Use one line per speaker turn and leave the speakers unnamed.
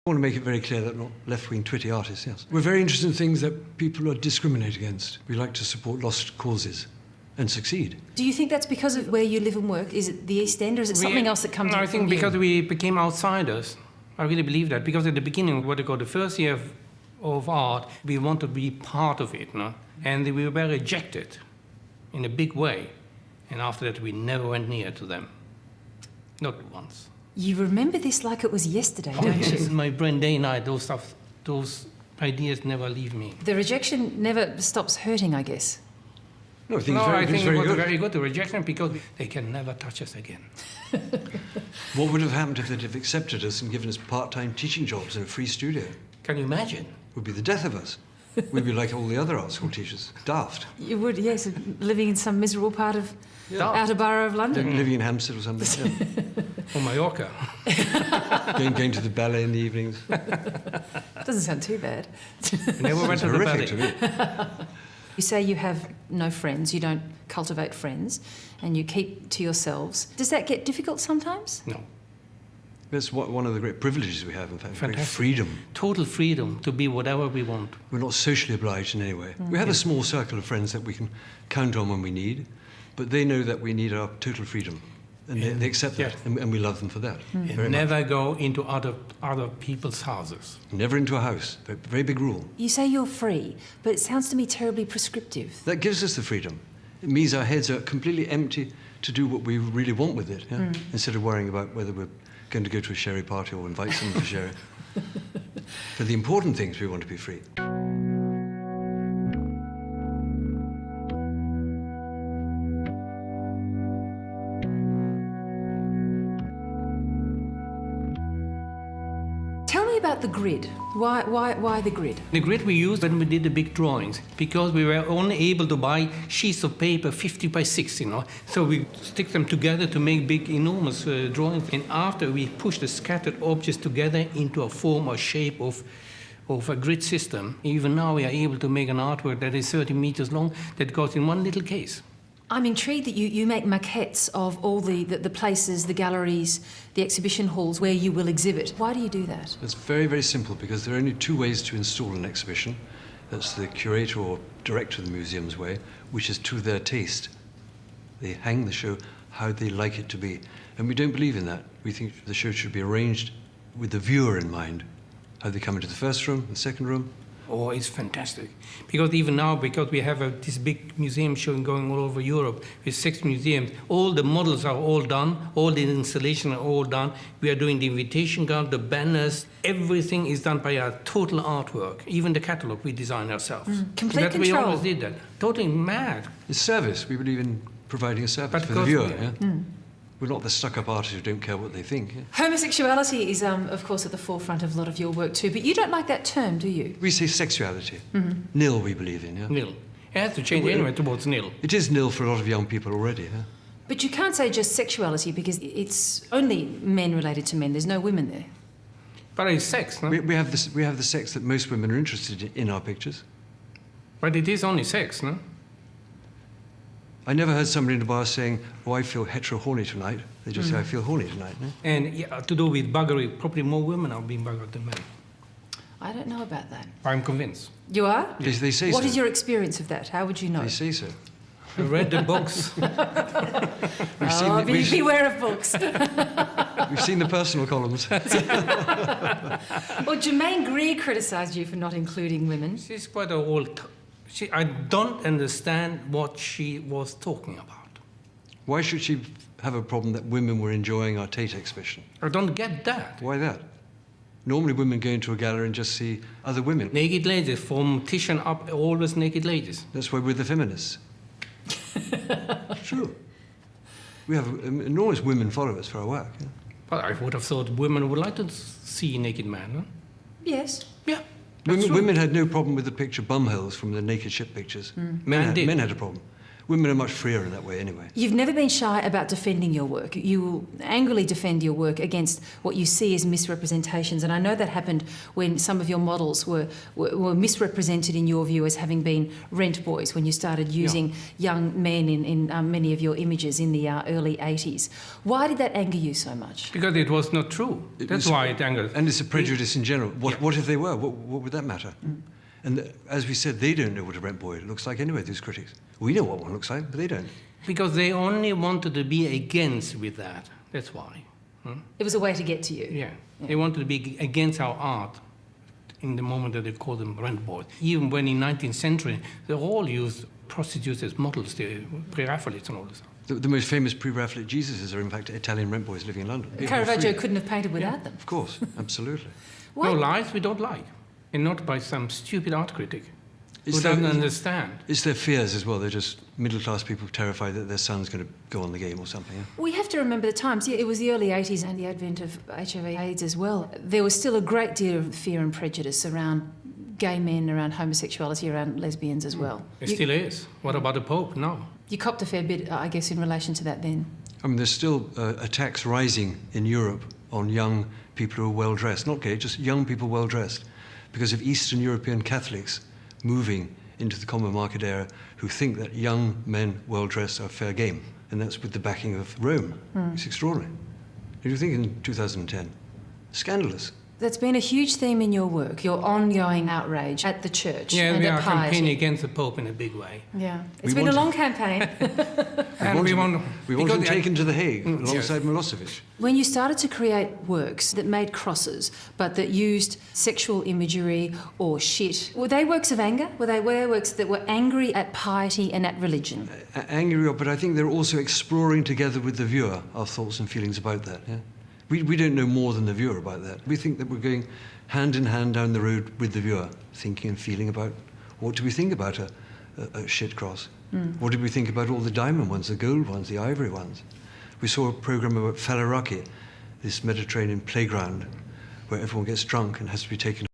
I want to make it very clear that we're not left-wing twitty artists, yes. We're very interested in things that people discriminate against. We like to support lost causes and succeed.
Do you think that's because of where you live and work? Is it the East End, or is it something else that comes
No,
from
I think
you?
because we became outsiders. I really believe that. Because at the beginning, what I call the first year of art, we wanted to be part of it, no? And we were rejected in a big way. And after that, we never went near to them. Not once.
You remember this like it was yesterday, don't
Yes,
you?
in my brain, day and night, those ideas never leave me.
The rejection never stops hurting, I guess.
No, I think
I
it's
think
very
it was
good.
very good, the rejection, because they can never touch us again.
What would have happened if they'd have accepted us and given us part-time teaching jobs in a free studio?
Can you imagine?
It would be the death of us. We'd be like all the other art school teachers, daft.
You would, yes, living in some miserable part of
Yeah.
outer borough of London.
Living in Hampstead or something.
Or Mallorca.
Yeah. Going to the ballet in the evenings.
Doesn't sound too bad.
I never went to the
Horrific to
ballet.
me.
You say you have no friends, you don't cultivate friends, and you keep to yourselves. Does that get difficult sometimes?
No.
That's one of the great privileges we have, in fact. Great
Fantastic.
freedom.
Total freedom to be whatever we want.
We're not socially obliged in any way. We have a small circle of friends that we can count on when we need, but they know that we need our total freedom. And they accept that,
Yeah.
and we love them for that. Very
And never go into other people's houses.
much. Never into a house. Very big rule.
You say you're free, but it sounds to me terribly prescriptive.
That gives us the freedom. It means our heads are completely empty to do what we really want with it, yeah? Instead of worrying about whether we're going to go to a sherry party or invite someone for sherry. For the important things, we want to be free.
Tell me about the grid. Why the grid?
The grid we used when we did the big drawings, because we were only able to buy sheets of paper 50 by 60, you know. So we stick them together to make big, enormous drawings. And after we push the scattered objects together into a form or shape of a grid system, even now we are able to make an artwork that is 30 meters long that goes in one little case.
I'm intrigued that you make maquettes of all the places, the galleries, the exhibition halls where you will exhibit. Why do you do that?
It's very, very simple because there are only two ways to install an exhibition. That's the curator or director of the museum's way, which is to their taste. They hang the show how they like it to be. And we don't believe in that. We think the show should be arranged with the viewer in mind. How they come into the first room, the second room.
Oh, it's fantastic. Because even now, because we have this big museum showing going all over Europe with 6 museums, all the models are all done, all the installations are all done. We are doing the invitation card, the banners, everything is done by our total artwork. Even the catalogue we design ourselves.
Complete
That we
control.
always did that. Totally mad.
It's service. We believe in providing a service
But
for the
because
viewer.
we-
Yeah? We're not the stuck-up artists who don't care what they think. Yeah?
Homosexuality is, of course, at the forefront of a lot of your work too, but you don't like that term, do you?
We say sexuality. Nil, we believe in. Yeah?
Nil. It has to change anyway towards nil.
It is nil for a lot of young people already. Yeah?
But you can't say just sexuality because it's only men related to men. There's no women there.
But it's sex, no?
We have the sex that most women are interested in our pictures.
But it is only sex, no?
I never heard somebody in a bar saying, "Oh, I feel hetero-horny tonight." They just say, "I feel horny tonight." No?
And yeah, to do with buggery, probably more women are being buggered than men.
I don't know about that.
I'm convinced.
You are?
They say
What
so.
is your experience of that? How would you know?
They say so.
I read the books.
Beware of books.
We've seen the personal columns.
Well, Germaine Greer criticised you for not including women.
She's quite an old... I don't understand what she was talking about.
Why should she have a problem that women were enjoying our Tate exhibition?
I don't get that.
Why that? Normally women go into a gallery and just see other women.
Naked ladies, from Titian up, always naked ladies.
That's why we're the feminists. True. We have enormous women followers for our work. Yeah?
But I would have thought women would like to see a naked man, no?
Yes.
Yeah. That's true.
Women had no problem with the picture Bumholes from the naked ship pictures.
Men did.
Men had a problem. Women are much freer in that way anyway.
You've never been shy about defending your work. You will angrily defend your work against what you see as misrepresentations. And I know that happened when some of your models were misrepresented in your view as having been rent boys, when you started using young men in many of your images in the early 80s. Why did that anger you so much?
Because it was not true. That's why it angered.
And it's a prejudice in general. What if they were? What would that matter? And as we said, they don't know what a rent boy looks like anyway, these critics. We know what one looks like, but they don't.
Because they only wanted to be against with that. That's why.
It was a way to get to you.
Yeah. They wanted to be against our art in the moment that they called them rent boys. Even when in 19th century, they all used prostitutes as models, the pre-Raphaelites and all this.
The most famous pre-Raphaelite Jesuses are in fact Italian rent boys living in London.
Caravaggio couldn't have painted without them.
Of course, absolutely.
Why?
No, lies we don't like. And not by some stupid art critic who
It's
doesn't
their-
understand.
It's their fears as well. They're just middle-class people terrified that their son's going to go on the game or something. Yeah?
We have to remember the times. Yeah, it was the early 80s and the advent of HIV/AIDS as well. There was still a great deal of fear and prejudice around gay men, around homosexuality, around lesbians as well.
It still is. What about the Pope? No.
You copped a fair bit, I guess, in relation to that then.
I mean, there's still attacks rising in Europe on young people who are well-dressed. Not gay, just young people well-dressed. Because of Eastern European Catholics moving into the common market area who think that young men well-dressed are fair game. And that's with the backing of Rome. It's extraordinary. What do you think in 2010? Scandalous.
That's been a huge theme in your work, your ongoing outrage at the church
Yeah,
and
we
at
are campaigning
piety.
against the Pope in a big way.
Yeah,
We
it's been a
want
long campaign.
And we want
We want
because
him taken to The Hague alongside
yes.
Milosevic.
When you started to create works that made crosses but that used sexual imagery or shit, were they works of anger? Were they works that were angry at piety and at religion?
Angry, but I think they're also exploring together with the viewer our thoughts and feelings about that. Yeah? We don't know more than the viewer about that. We think that we're going hand in hand down the road with the viewer, thinking and feeling about what do we think about a shit cross? What did we think about all the diamond ones, the gold ones, the ivory ones? We saw a program about Falaraki, this Mediterranean playground where everyone gets drunk and has to be taken